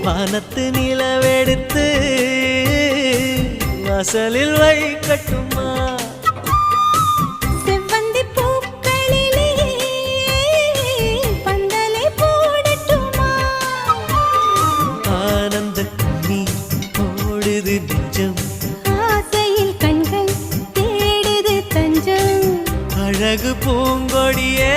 வானத்து நிலவெடுத்து வாசலில் வைக்கட்டுமா செவ்வந்தி பூக்களிலே பந்தலை போடட்டுமா ஆனந்த கண்ணீர் ஓடுது நெஞ்சம் ஆசையில் கண்கள் தேடுது தஞ்சம் அழகு பூங்கொடியே